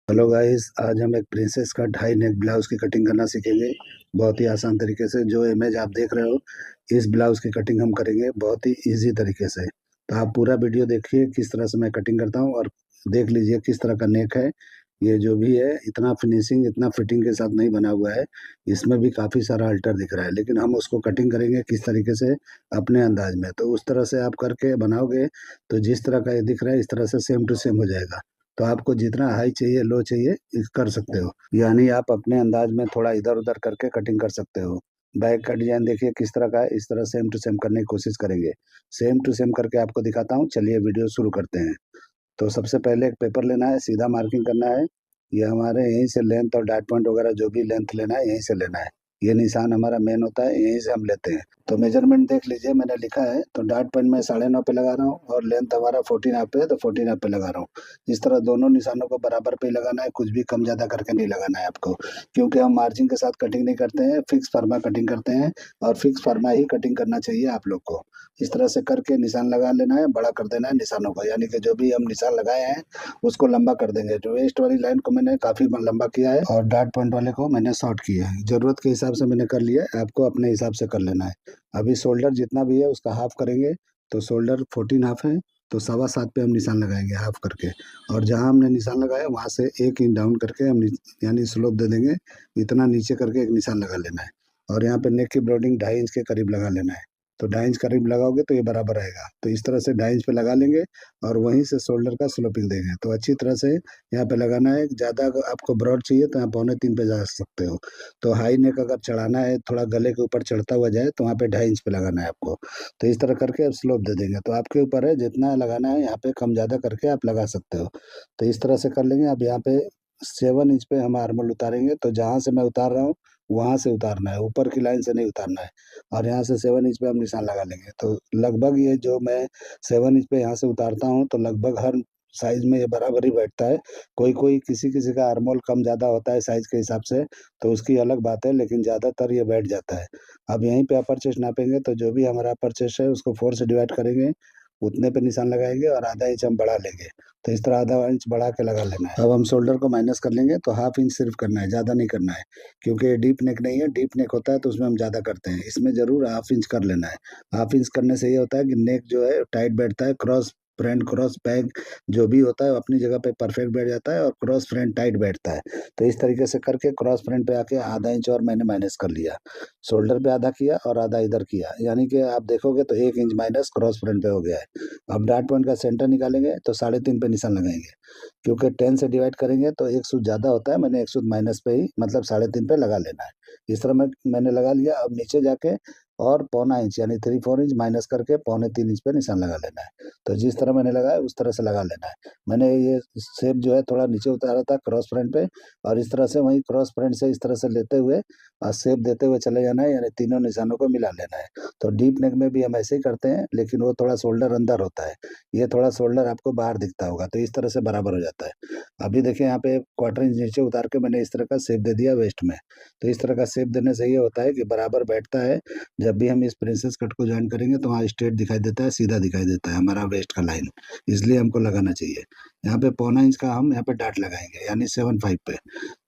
Hello guys, आज हम एक प्रिंसेस का ढाई नेक ब्लाउज की कटिंग करना सीखेंगे। बहुत ही आसान तरीके से। जो इमेज आप देख रहे हो, इस ब्लाउज की कटिंग हम करेंगे बहुत ही इजी तरीके से। तो आप पूरा वीडियो देखिए किस तरह से मैं कटिंग करता हूँ, और देख लीजिए किस तरह का नेक है। ये जो भी है, इतना फिनिशिंग इतना फिटिंग के साथ नहीं बना हुआ है। इसमें भी काफ़ी सारा अल्टर दिख रहा है, लेकिन हम उसको कटिंग करेंगे किस तरीके से, अपने अंदाज में। तो उस तरह से आप करके बनाओगे तो जिस तरह का ये दिख रहा है, इस तरह से सेम टू सेम हो जाएगा। तो आपको जितना हाई चाहिए लो चाहिए कर सकते हो, यानी आप अपने अंदाज में थोड़ा इधर उधर करके कटिंग कर सकते हो। बैक का डिजाइन देखिए किस तरह का है, इस तरह सेम टू सेम करने की कोशिश करेंगे। सेम टू सेम करके आपको दिखाता हूँ, चलिए वीडियो शुरू करते हैं। तो सबसे पहले एक पेपर लेना है, सीधा मार्किंग करना है। ये हमारे यहीं से लेंथ और डॉट पॉइंट वगैरह जो भी लेंथ लेना है यहीं से लेना है। ये निशान हमारा मेन होता है, यहीं से हम लेते हैं। तो मेजरमेंट देख लीजिए, मैंने लिखा है। तो डॉट पॉइंट में 9.5 पे लगा रहा हूँ, और लेंथ हमारा 14 हाफ पे है, तो 14 हाफ पे लगा रहा हूँ। इस तरह दोनों निशानों को बराबर पे ही लगाना है, कुछ भी कम ज्यादा करके नहीं लगाना है आपको। क्योंकि हम मार्जिन के साथ कटिंग नहीं करते हैं, फिक्स फार्मा कटिंग करते हैं। और फिक्स फार्मा ही कटिंग करना चाहिए आप लोग को। इस तरह से करके निशान लगा लेना है, बड़ा कर देना है निशानों को, यानी कि जो भी हम निशान लगाए हैं उसको लंबा कर देंगे। जो वेस्ट वाली लाइन को मैंने काफी लंबा किया है, और डॉट पॉइंट वाले को मैंने शॉर्ट किया है। जरूरत के हिसाब से मैंने कर लिया है, आपको अपने हिसाब से कर लेना है। अभी शोल्डर जितना भी है उसका हाफ करेंगे। तो शोल्डर 14 हाफ है, तो 7.25 पे हम निशान लगाएंगे हाफ करके। और जहां हमने निशान लगाया वहां से 1 इंच डाउन करके हम यानी स्लोप दे देंगे। इतना नीचे करके एक निशान लगा लेना है। और यहाँ पे नेक की ब्रॉडिंग 2.5 इंच के करीब लगा लेना है। तो 2.5 इंच करीब लगाओगे तो ये बराबर रहेगा। तो इस तरह से 2.5 इंच पे लगा लेंगे, और वहीं से शोल्डर का स्लोपिंग देंगे। तो अच्छी तरह से यहाँ पे लगाना है। ज़्यादा अगर आपको ब्रॉड चाहिए तो यहाँ 2.75 पे जा सकते हो। तो हाई नेक अगर चढ़ाना है, थोड़ा गले के ऊपर चढ़ता हुआ जाए, तो वहाँ पे 2.5 इंच पे लगाना है आपको। तो इस तरह करके अब स्लोप दे देंगे। तो आपके ऊपर है, जितना लगाना है यहाँ पे कम ज़्यादा करके आप लगा सकते हो। तो इस तरह से कर लेंगे। अब यहाँ पे 7 इंच पे हम आर्मल उतारेंगे। तो जहाँ से मैं उतार रहा हूँ वहां से उतारना है, ऊपर की लाइन से नहीं उतारना है। और यहाँ से 7 इंच पे हम निशान लगा लेंगे। तो लगभग ये जो मैं 7 इंच पे यहाँ से उतारता हूँ, तो लगभग हर साइज में ये बराबर ही बैठता है। कोई कोई किसी किसी का आर्मोल कम ज्यादा होता है साइज के हिसाब से, तो उसकी अलग बात है, लेकिन ज्यादातर ये बैठ जाता है। अब यहीं पे अपर चेस्ट नापेंगे। तो जो भी हमारा अपर चेस्ट है उसको 4 से डिवाइड करेंगे, उतने पे निशान लगाएंगे, और आधा इंच हम बढ़ा लेंगे। तो इस तरह आधा इंच बढ़ा के लगा लेना है। अब हम शोल्डर को माइनस कर लेंगे। तो हाफ इंच सिर्फ करना है, ज्यादा नहीं करना है। क्योंकि डीप नेक नहीं है, डीप नेक होता है तो उसमें हम ज्यादा करते हैं, इसमें जरूर हाफ इंच कर लेना है। हाफ इंच करने से ये होता है कि नेक जो है टाइट बैठता है। क्रॉस फ्रंट क्रॉस बैक जो भी होता है वो अपनी जगह पे परफेक्ट बैठ जाता है, और क्रॉस फ्रंट टाइट बैठता है। तो इस तरीके से करके क्रॉस फ्रंट पे आके आधा इंच और मैंने माइनस कर लिया। शोल्डर पे आधा किया और आधा इधर किया, यानी कि आप देखोगे तो 1 इंच माइनस क्रॉस फ्रंट पे हो गया है। अब डॉट पॉइंट का सेंटर निकालेंगे, तो 3.5 पे निशान लगाएंगे। क्योंकि 10 से डिवाइड करेंगे तो एक सूद ज्यादा होता है, मैंने एक सूद माइनस पे ही मतलब 3.5 पे लगा लेना है। इस तरह मैंने लगा लिया। अब नीचे जाके और 0.25 इंच यानी 3/4 इंच माइनस करके 0.25 3 इंच पे निशान लगा लेना है। तो जिस तरह मैंने लगाया उस तरह से लगा लेना है। मैंने ये शेप जो है थोड़ा नीचे उतारा था क्रॉस फ्रंट पे, और इस तरह से वही क्रॉस फ्रंट से इस तरह से लेते हुए और शेप देते हुए चले जाना है, यानी तीनों निशानों को मिला लेना है। तो डीप नेक में भी हम ऐसे ही करते हैं, लेकिन वो थोड़ा शोल्डर अंदर होता है, ये थोड़ा शोल्डर आपको बाहर दिखता होगा। तो इस तरह से बराबर हो जाता है। अभी देखिए यहाँ पे 1/4 इंच नीचे उतार के मैंने इस तरह का शेप दे दिया वेस्ट में। तो इस तरह का शेप देने से ये होता है कि बराबर बैठता है। जब भी हम इस प्रिंसेस कट को ज्वाइन करेंगे तो वहाँ स्ट्रेट दिखाई देता है, सीधा दिखाई देता है हमारा वेस्ट का लाइन। इसलिए हमको लगाना चाहिए। यहाँ पे 0.25 इंच का हम यहाँ पे डाट लगाएंगे, यानी 7.5 पे।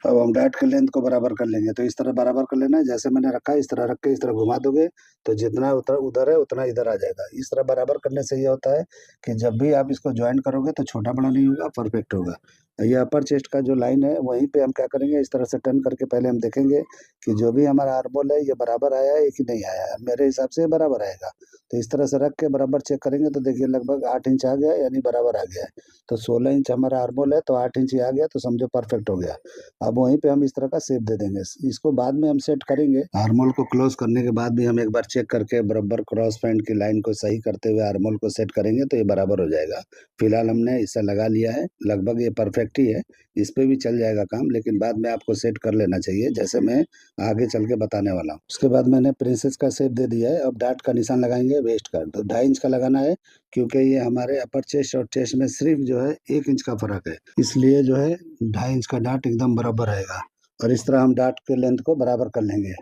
अब हम डाट के लेंथ को बराबर कर लेंगे। तो इस तरह बराबर कर लेना है, जैसे मैंने रखा है इस तरह रख के इस तरह घुमा दोगे, तो जितना उधर उधर है उतना इधर आ जाएगा। इस तरह बराबर करने से ये होता है कि जब भी आप इसको ज्वाइन करोगे तो छोटा बड़ा नहीं होगा, परफेक्ट होगा। ये अपर चेस्ट का जो लाइन है वहीं पे हम क्या करेंगे, इस तरह से टर्न करके पहले हम देखेंगे कि जो भी हमारा आर्मोल है ये बराबर आया है कि नहीं आया है। मेरे हिसाब से ये बराबर आएगा। तो इस तरह से रख के बराबर चेक करेंगे, तो देखिए लगभग 8 इंच आ गया, यानी बराबर आ गया है। तो 16 इंच हमारा आर्मोल है, तो 8 इंच ही आ गया, तो समझो परफेक्ट हो गया। अब वहीं पे हम इस तरह का शेप दे देंगे। इसको बाद में हम सेट करेंगे। आर्मोल को क्लोज करने के बाद भी हम एक बार चेक करके बराबर क्रॉस पैंट की लाइन को सही करते हुए आर्मोल को सेट करेंगे, तो ये बराबर हो जाएगा। फिलहाल हमने इसे लगा लिया है, लगभग ये परफेक्ट ही है। इस पे भी चल जाएगा काम, लेकिन बाद में आपको सेट कर लेना चाहिए, जैसे मैं आगे चल के बताने वाला हूँ। उसके बाद मैंने प्रिंसेस का शेप दे दिया है। अब डाट का निशान लगाएंगे वेस्ट का। तो 2.5 इंच का लगाना है, क्योंकि ये हमारे अपर चेस्ट और चेस्ट में सिर्फ जो है 1 इंच का फर्क है, इसलिए जो है 2.5 इंच का डाट एकदम बराबर आएगा। और इस तरह हम डाट के लेंथ को बराबर कर लेंगे।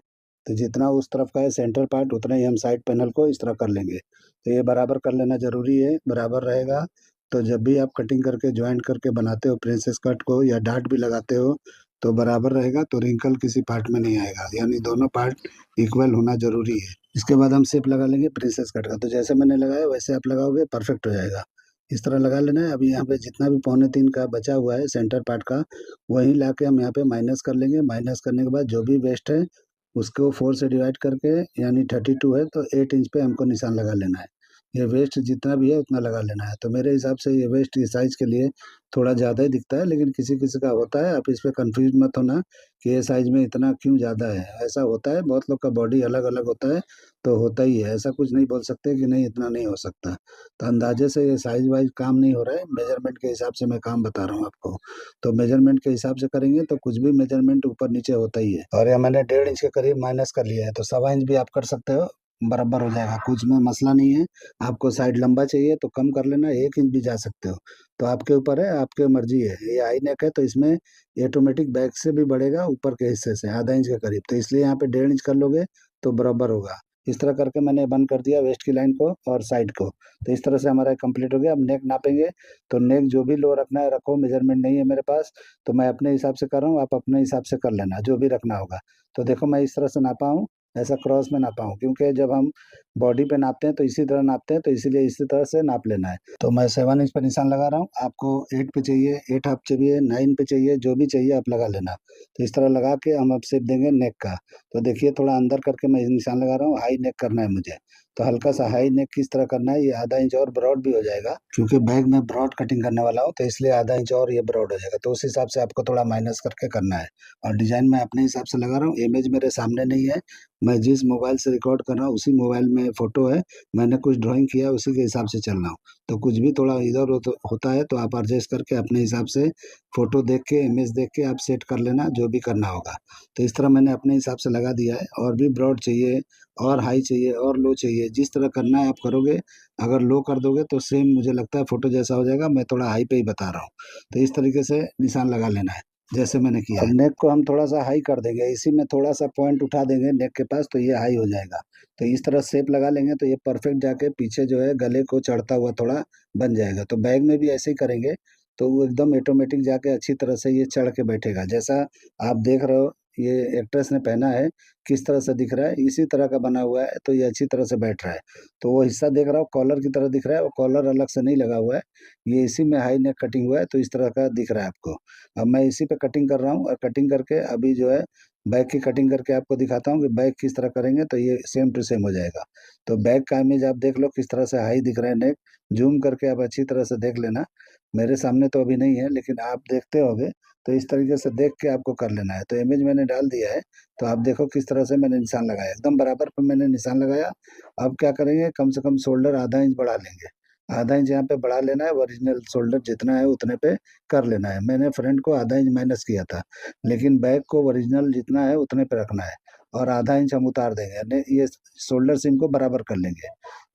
तो जितना उस तरफ का है सेंटर पार्ट, उतना ही हम साइड पैनल को इस तरह कर लेंगे। तो ये बराबर कर लेना जरूरी है, बराबर रहेगा। तो जब भी आप कटिंग करके ज्वाइंट करके बनाते हो प्रिंसेस कट को या डार्ट भी लगाते हो तो बराबर रहेगा, तो रिंकल किसी पार्ट में नहीं आएगा, यानी दोनों पार्ट इक्वल होना जरूरी है। इसके बाद हम शेप लगा लेंगे प्रिंसेस कट का, तो जैसे मैंने लगाया वैसे आप लगाओगे, परफेक्ट हो जाएगा। इस तरह लगा लेना है। अभी यहाँ पे जितना भी 2.25 का बचा हुआ है सेंटर पार्ट का, वहीं ला के हम यहाँ पे माइनस कर लेंगे। माइनस करने के बाद जो भी वेस्ट है उसको 4 से डिवाइड करके, यानी 32 है तो 8 इंच पे हमको निशान लगा लेना है। ये वेस्ट जितना भी है उतना लगा लेना है। तो मेरे हिसाब से ये वेस्ट इस साइज के लिए थोड़ा ज़्यादा ही दिखता है, लेकिन किसी किसी का होता है, आप इस पे कंफ्यूज मत होना कि ये साइज में इतना क्यों ज़्यादा है। ऐसा होता है, बहुत लोग का बॉडी अलग अलग होता है, तो होता ही है। ऐसा कुछ नहीं बोल सकते कि नहीं इतना नहीं हो सकता। तो अंदाजे से ये साइज वाइज काम नहीं हो रहा है, मेजरमेंट के हिसाब से मैं काम बता रहा हूँ आपको। तो मेजरमेंट के हिसाब से करेंगे तो कुछ भी मेजरमेंट ऊपर नीचे होता ही है। और यह मैंने 1.5 इंच के करीब माइनस कर लिया है, तो 1.25 इंच भी आप कर सकते हो, बराबर हो जाएगा, कुछ में मसला नहीं है। आपको साइड लंबा चाहिए तो कम कर लेना, 1 इंच भी जा सकते हो। तो आपके ऊपर है, आपके मर्जी है। ये आई नेक है तो इसमें ऑटोमेटिक बैक से भी बढ़ेगा ऊपर के हिस्से से आधा इंच के करीब, तो इसलिए यहाँ पे 1.5 इंच कर लोगे तो बराबर होगा। इस तरह करके मैंने बंद कर दिया वेस्ट की लाइन को और साइड को। तो इस तरह से हमारा कंप्लीट हो गया। अब नेक नापेंगे, तो नेक जो भी लो रखना है रखो, मेजरमेंट नहीं है मेरे पास, तो मैं अपने हिसाब से कर रहा हूँ, आप अपने हिसाब से कर लेना जो भी रखना होगा। तो देखो मैं इस तरह से नापा हूँ, ऐसा क्रॉस में नापा हूँ, क्योंकि जब हम बॉडी पे नापते हैं तो इसी तरह नापते हैं, तो इसीलिए इसी तरह से नाप लेना है। तो मैं 7 इंच पे निशान लगा रहा हूँ, आपको 8 पे चाहिए, 8 हाफ चाहिए, 9 पे चाहिए, जो भी चाहिए आप लगा लेना। तो इस तरह लगा के हम अब शेप देंगे नेक का। तो देखिए थोड़ा अंदर करके मैं निशान लगा रहा हूँ, हाई नेक करना है मुझे। तो हल्का सा हाई नेक किस तरह करना है, ये आधा इंच और ब्रॉड भी हो जाएगा, क्योंकि बैग में ब्रॉड कटिंग करने वाला हूँ, तो इसलिए आधा इंच और ये ब्रॉड हो जाएगा। तो उस हिसाब से आपको थोड़ा माइनस करके करना है। और डिजाइन मैं अपने हिसाब से लगा रहा हूँ, इमेज मेरे सामने नहीं है, मैं जिस मोबाइल से रिकॉर्ड कर रहा हूँ उसी मोबाइल में फोटो है, मैंने कुछ ड्राइंग किया उसी के हिसाब से चल रहा हूँ। तो कुछ भी थोड़ा इधर होता है तो आप एडजस्ट करके अपने हिसाब से फोटो देख के, इमेज देख के आप सेट कर लेना जो भी करना होगा। तो इस तरह मैंने अपने हिसाब से लगा दिया है। और भी ब्रॉड चाहिए और हाई चाहिए और लो चाहिए, जिस तरह करना है आप करोगे। अगर लो कर दोगे तो सेम मुझे लगता है फोटो जैसा हो जाएगा, मैं थोड़ा हाई पे ही बता रहा हूँ। तो इस तरीके से निशान लगा लेना है जैसे मैंने किया है। नेक को हम थोड़ा सा हाई कर देंगे, इसी में थोड़ा सा पॉइंट उठा देंगे नेक के पास, तो ये हाई हो जाएगा। तो इस तरह शेप लगा लेंगे तो ये परफेक्ट जाके पीछे जो है गले को चढ़ता हुआ थोड़ा बन जाएगा। तो बैग में भी ऐसे ही करेंगे तो वो एकदम ऑटोमेटिक जाके अच्छी तरह से ये चढ़ के बैठेगा। जैसा आप देख रहे हो ये एक्ट्रेस ने पहना है, किस तरह से दिख रहा है, इसी तरह का बना हुआ है, तो ये अच्छी तरह से बैठ रहा है। तो वो हिस्सा देख रहा हो कॉलर की तरह दिख रहा है, वो कॉलर अलग से नहीं लगा हुआ है, ये इसी में हाई नेक कटिंग हुआ है, तो इस तरह का दिख रहा है आपको। अब मैं इसी पे कटिंग कर रहा हूँ, और कटिंग करके अभी जो है बैक की कटिंग करके आपको दिखाता हूँ कि बैक किस तरह करेंगे तो ये सेम टू सेम हो जाएगा। तो बैक का इमेज आप देख लो किस तरह से हाई दिख रहा है नेक, जूम करके आप अच्छी तरह से देख लेना। मेरे सामने तो अभी नहीं है, लेकिन आप देखते होगे, तो इस तरीके से देख के आपको कर लेना है। तो इमेज मैंने डाल दिया है, तो आप देखो किस तरह से मैंने निशान लगाया, एकदम बराबर पर मैंने निशान लगाया। अब क्या करेंगे, कम से कम शोल्डर आधा इंच बढ़ा लेंगे, आधा इंच यहाँ पे बढ़ा लेना है, ओरिजिनल शोल्डर जितना है उतने पे कर लेना है। मैंने फ्रंट को आधा इंच माइनस किया था, लेकिन बैक को ओरिजिनल जितना है उतने पे रखना है, और आधा इंच हम उतार देंगे, यानी ये शोल्डर सिम को बराबर कर लेंगे।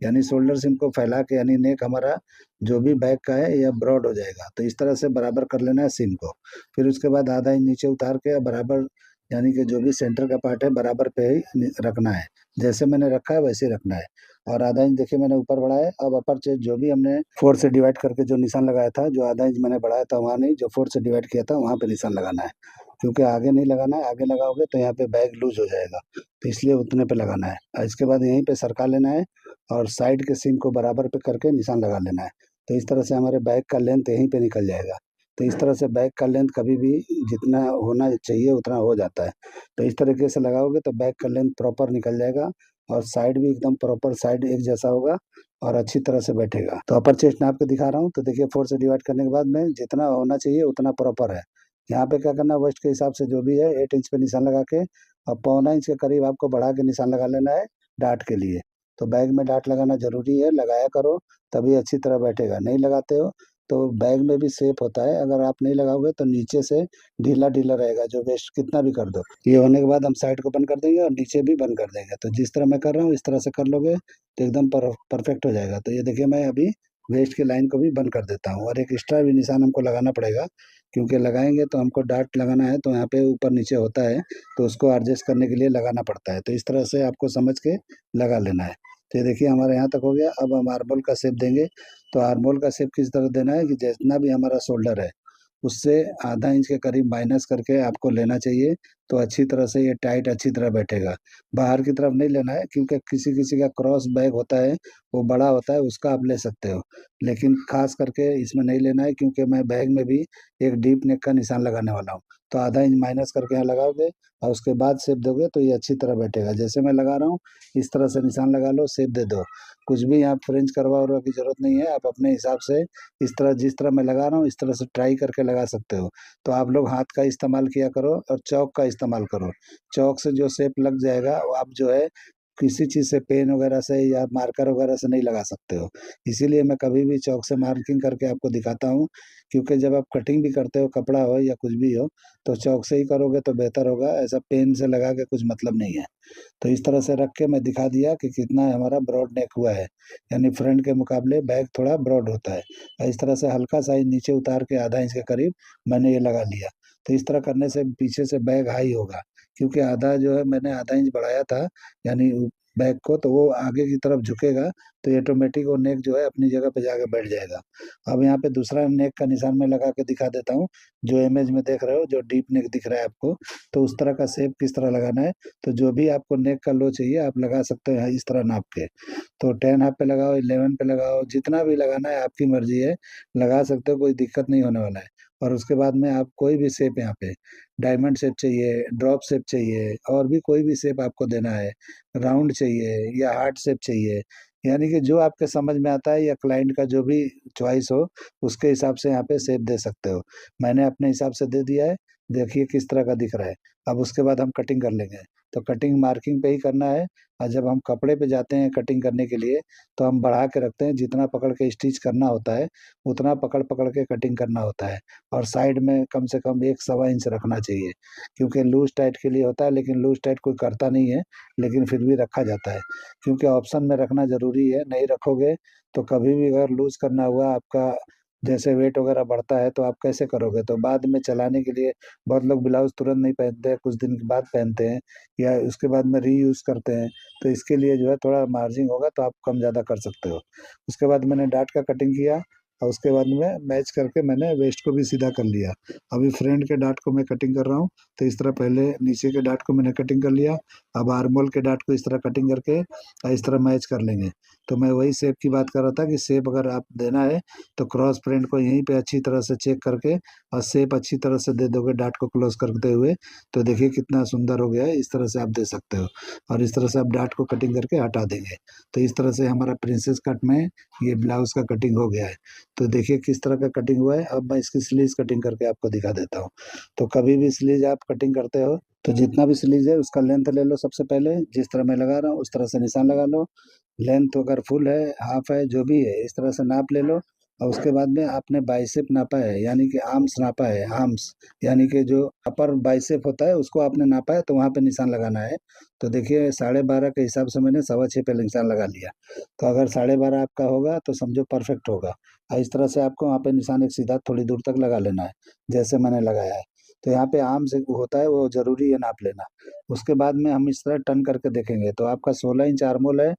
यानी शोल्डर सिम को फैला के, यानी नेक हमारा जो भी बैक का है यह ब्रॉड हो जाएगा। तो इस तरह से बराबर कर लेना है सिम को। फिर उसके बाद आधा इंच नीचे उतार के बराबर, यानी कि जो भी सेंटर का पार्ट है बराबर पे ही रखना है, जैसे मैंने रखा है वैसे ही रखना है। और आधा इंच देखिए मैंने ऊपर बढ़ाया। अब अपर चेस्ट जो भी हमने 4 से डिवाइड करके जो निशान लगाया था, जो आधा इंच मैंने बढ़ाया था वहाँ नहीं, जो 4 से डिवाइड किया था वहाँ पे निशान लगाना है, क्योंकि आगे नहीं लगाना है, आगे लगाओगे तो यहाँ पे बैग लूज हो जाएगा, तो इसलिए उतने पे लगाना है। और इसके बाद यहीं पे सरका लेना है, और साइड के सीम को बराबर पे करके निशान लगा लेना है। तो इस तरह से हमारे बैग का लेंथ यहीं पे निकल जाएगा। तो इस तरह से बैग का लेंथ कभी भी जितना होना चाहिए उतना हो जाता है। तो इस तरीके से लगाओगे तो बैग का लेंथ प्रॉपर निकल जाएगा, और साइड भी एकदम प्रॉपर साइड एक जैसा होगा, और अच्छी तरह से बैठेगा। तो अपर चेस्ट नाप के दिखा रहा हूँ, तो देखिए 4 से डिवाइड करने के बाद में जितना होना चाहिए उतना प्रॉपर है। यहाँ पे क्या करना, वेस्ट के हिसाब से जो भी है 8 इंच पे निशान लगा के, और 1.25 इंच के करीब आपको बढ़ा के निशान लगा लेना है डार्ट के लिए। तो बैग में डार्ट लगाना जरूरी है, लगाया करो तभी अच्छी तरह बैठेगा। नहीं लगाते हो तो बैग में भी सेफ होता है, अगर आप नहीं लगाओगे तो नीचे से ढीला ढीला रहेगा, जो वेस्ट कितना भी कर दो। ये होने के बाद हम साइड को बंद कर देंगे और नीचे भी बंद कर देंगे। तो जिस तरह मैं कर रहा हूँ इस तरह से कर लोगे तो एकदम परफेक्ट हो जाएगा। तो ये देखिए मैं अभी वेस्ट की लाइन को भी बंद कर देता हूँ, और एक एक्स्ट्रा भी निशान हमको लगाना पड़ेगा, क्योंकि लगाएंगे तो हमको डार्ट लगाना है, तो यहाँ पे ऊपर नीचे होता है, तो उसको एडजस्ट करने के लिए लगाना पड़ता है। तो इस तरह से आपको समझ के लगा लेना है। तो ये देखिए हमारे यहाँ तक हो गया। अब हम मार्बल का शेप देंगे। तो आर्मोल का शेप किस तरह देना है कि जितना भी हमारा शोल्डर है उससे आधा इंच के करीब माइनस करके आपको लेना चाहिए। तो अच्छी तरह से ये टाइट अच्छी तरह बैठेगा। बाहर की तरफ नहीं लेना है, क्योंकि किसी किसी का क्रॉस बैग होता है, वो बड़ा होता है, उसका आप ले सकते हो, लेकिन खास करके इसमें नहीं लेना है, क्योंकि मैं बैग में भी एक डीप नेक का निशान लगाने वाला हूँ। तो आधा इंच माइनस करके यहाँ लगाओगे और उसके बाद शेप दोगे तो ये अच्छी तरह बैठेगा। जैसे मैं लगा रहा हूँ इस तरह से निशान लगा लो, शेप दे दो। कुछ भी यहाँ फ्रेंच करवा उरवा की जरूरत नहीं है, आप अपने हिसाब से इस तरह, जिस तरह मैं लगा रहा हूँ इस तरह से ट्राई करके लगा सकते हो। तो आप लोग हाथ का इस्तेमाल किया करो और चौक का इस्तेमाल करो। चौक से जो शेप लग जाएगा वो आप जो है किसी चीज़ से, पेन वगैरह से या मार्कर वगैरह से नहीं लगा सकते हो। इसीलिए मैं कभी भी चौक से मार्किंग करके आपको दिखाता हूँ, क्योंकि जब आप कटिंग भी करते हो, कपड़ा हो या कुछ भी हो, तो चौक से ही करोगे तो बेहतर होगा। ऐसा पेन से लगा के कुछ मतलब नहीं है। तो इस तरह से रख के मैं दिखा दिया कि कितना हमारा ब्रॉड नेक हुआ है, यानी फ्रंट के मुकाबले बैक थोड़ा ब्रॉड होता है। और इस तरह से हल्का सा ही नीचे उतार के आधा इंच के करीब मैंने ये लगा लिया। तो इस तरह करने से पीछे से बैग हाई होगा, क्योंकि आधा जो है मैंने आधा इंच बढ़ाया था, यानी बैग को, तो वो आगे की तरफ झुकेगा, तो ऑटोमेटिक वो नेक जो है अपनी जगह पे जाके बैठ जाएगा। अब यहाँ पे दूसरा नेक का निशान मैं लगा के दिखा देता हूँ। जो इमेज में देख रहे हो, जो डीप नेक दिख रहा है आपको, तो उस तरह का शेप किस तरह लगाना है। तो जो भी आपको नेक का लो चाहिए आप लगा सकते हैं इस तरह नाप के। तो 10 हाफ पे लगाओ, 11 पे लगाओ, जितना भी लगाना है आपकी मर्जी है, लगा सकते हो, कोई दिक्कत नहीं होने वाला है। और उसके बाद में आप कोई भी शेप यहाँ पे, डायमंड शेप चाहिए, ड्रॉप शेप चाहिए, और भी कोई भी शेप आपको देना है, राउंड चाहिए या हार्ट शेप चाहिए, यानी कि जो आपके समझ में आता है या क्लाइंट का जो भी चॉइस हो, उसके हिसाब से यहाँ पे शेप दे सकते हो। मैंने अपने हिसाब से दे दिया है, देखिए किस तरह का दिख रहा है। अब उसके बाद हम कटिंग कर लेंगे। तो कटिंग मार्किंग पे ही करना है। और जब हम कपड़े पे जाते हैं कटिंग करने के लिए, तो हम बढ़ा के रखते हैं, जितना पकड़ के स्टिच करना होता है उतना पकड़ पकड़ के कटिंग करना होता है। और साइड में कम से कम 1 सवा इंच रखना चाहिए, क्योंकि लूज टाइट के लिए होता है, लेकिन लूज टाइट कोई करता नहीं है, लेकिन फिर भी रखा जाता है, क्योंकि ऑप्शन में रखना जरूरी है। नहीं रखोगे तो कभी भी अगर लूज करना हुआ आपका, जैसे वेट वगैरह बढ़ता है, तो आप कैसे करोगे। तो बाद में चलाने के लिए बहुत लोग ब्लाउज तुरंत नहीं पहनते हैं, कुछ दिन के बाद पहनते हैं, या उसके बाद में रीयूज करते हैं। तो इसके लिए जो है थोड़ा मार्जिन होगा तो आप कम ज़्यादा कर सकते हो। उसके बाद मैंने डाट का कटिंग किया, और उसके बाद में मैच करके मैंने वेस्ट को भी सीधा कर लिया। अभी फ्रंट के डाट को मैं कटिंग कर रहा हूँ। तो इस तरह पहले नीचे के डाट को मैंने कटिंग कर लिया। अब आर्मोल के डाट को इस तरह कटिंग करके और इस तरह मैच कर लेंगे। तो मैं वही शेप की बात कर रहा था कि शेप अगर आप देना है तो क्रॉस फ्रंट को यहीं पे अच्छी तरह से चेक करके और शेप अच्छी तरह से दे दोगे डाट को क्लोज करते हुए, तो देखिए कितना सुंदर हो गया है। इस तरह से आप दे सकते हो, और इस तरह से आप डाट को कटिंग करके हटा देंगे। तो इस तरह से हमारा प्रिंसेस कट में ये ब्लाउज का कटिंग हो गया है। तो देखिए किस तरह का कटिंग हुआ है। अब मैं इसकी स्लीव्स कटिंग करके आपको दिखा देता हूँ। तो कभी भी स्लीव आप कटिंग करते हो तो जितना भी स्लीव है उसका लेंथ ले लो। सबसे पहले जिस तरह मैं लगा रहा हूँ उस तरह से निशान लगा लो। लेंथ अगर फुल है, हाफ है, जो भी है, इस तरह से नाप ले लो। और उसके बाद में आपने बाइसेप नापा है, यानी कि आर्म्स नापा है, आर्म्स यानी कि जो अपर बाइसेप होता है उसको आपने नापा है, तो वहाँ पे निशान लगाना है। तो देखिए 12.5 के हिसाब से मैंने 6.25 पे निशान लगा लिया। तो अगर 12.5 आपका होगा तो समझो परफेक्ट होगा। और इस तरह से आपको वहाँ पे निशान एक सीधा थोड़ी दूर तक लगा लेना है, जैसे मैंने लगाया है। तो यहाँ पे आर्म से होता है वो जरूरी है नाप लेना। उसके बाद में हम इस तरह टर्न करके देखेंगे, तो आपका 16 इंच आर्मोल है,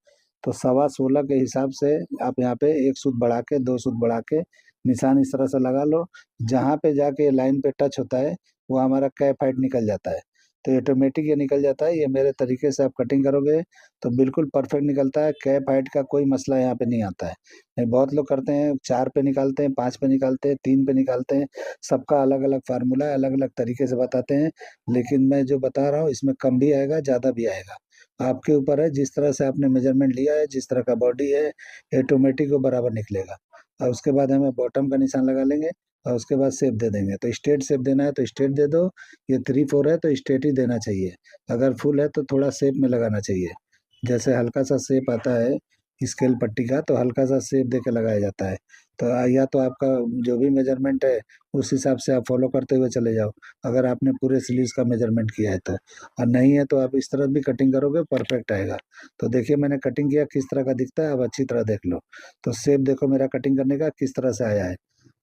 तो 16.25 के हिसाब से आप यहाँ पे 1 सूत बढ़ा के, 2 सूत बढ़ा के निशान इस तरह से लगा लो। जहाँ पे जाके लाइन पे टच होता है वो हमारा कैप हाइट निकल जाता है। तो ऑटोमेटिक ये निकल जाता है। ये मेरे तरीके से आप कटिंग करोगे तो बिल्कुल परफेक्ट निकलता है। कैप हाइट का कोई मसला यहाँ पे नहीं आता है। नहीं, बहुत लोग करते हैं 4 पे निकालते हैं, 5 पे निकालते हैं, 3 पे निकालते हैं। सबका अलग अलग फार्मूला है, अलग अलग तरीके से बताते हैं। लेकिन मैं जो बता रहा हूँ इसमें कम भी आएगा, ज़्यादा भी आएगा। आपके ऊपर है, जिस तरह से आपने मेजरमेंट लिया है, जिस तरह का बॉडी है, ऑटोमेटिक वो बराबर निकलेगा। और उसके बाद हमें बॉटम का निशान लगा लेंगे, और उसके बाद शेप दे देंगे। तो स्ट्रेट शेप देना है तो स्ट्रेट दे दो। ये 3/4 है तो स्ट्रेट ही देना चाहिए। अगर फुल है तो थोड़ा शेप में लगाना चाहिए। जैसे हल्का सा शेप आता है स्केल पट्टी का, तो हल्का सा शेप दे के लगाया जाता है। तो या तो आपका जो भी मेजरमेंट है उस हिसाब से आप फॉलो करते हुए चले जाओ, अगर आपने पूरे स्लीव्स का मेजरमेंट किया है तो। और नहीं है तो आप इस तरह भी कटिंग करोगे, परफेक्ट आएगा। तो देखिए मैंने कटिंग किया किस तरह का दिखता है, अब अच्छी तरह देख लो। तो शेप देखो मेरा कटिंग करने का किस तरह से आया है।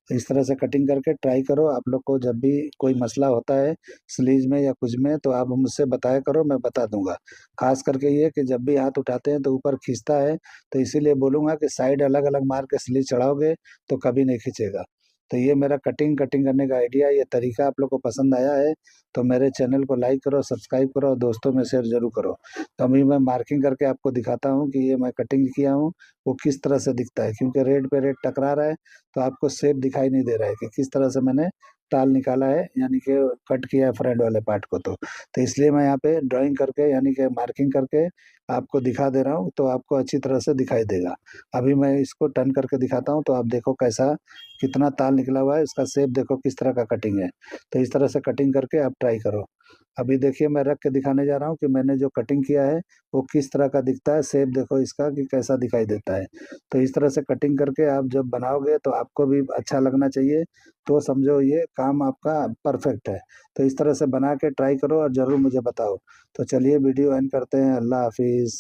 इस तरह से कटिंग करके ट्राई करो। आप लोग को जब भी कोई मसला होता है स्लीव में या कुछ में तो आप मुझसे बताया करो, मैं बता दूंगा। खास करके ये कि जब भी हाथ उठाते हैं तो ऊपर खींचता है, तो इसीलिए बोलूंगा कि साइड अलग अलग मार के स्लीव चढ़ाओगे तो कभी नहीं खींचेगा। तो ये मेरा कटिंग कटिंग करने का आइडिया, ये तरीका आप लोग को पसंद आया है तो मेरे चैनल को लाइक करो, सब्सक्राइब करो और दोस्तों में शेयर जरूर करो। तो अभी मैं मार्किंग करके आपको दिखाता हूँ कि ये मैं कटिंग किया हूँ वो किस तरह से दिखता है, क्योंकि रेड पे रेड टकरा रहा है तो आपको शेप दिखाई नहीं दे रहा है कि किस तरह से मैंने ताल निकाला है, यानी कि कट किया है फ्रंट वाले पार्ट को। तो इसलिए मैं यहाँ पे ड्राइंग करके यानी कि मार्किंग करके आपको दिखा दे रहा हूँ, तो आपको अच्छी तरह से दिखाई देगा। अभी मैं इसको टर्न करके दिखाता हूँ तो आप देखो कैसा कितना ताल निकला हुआ है, इसका शेप देखो किस तरह का कटिंग है। तो इस तरह से कटिंग करके आप ट्राई करो। अभी देखिए मैं रख के दिखाने जा रहा हूँ कि मैंने जो कटिंग किया है वो किस तरह का दिखता है, शेप देखो इसका कि कैसा दिखाई देता है। तो इस तरह से कटिंग करके आप जब बनाओगे तो आपको भी अच्छा लगना चाहिए, तो समझो ये काम आपका परफेक्ट है। तो इस तरह से बना के ट्राई करो और ज़रूर मुझे बताओ। तो चलिए वीडियो एंड करते हैं। अल्लाह हाफिज़।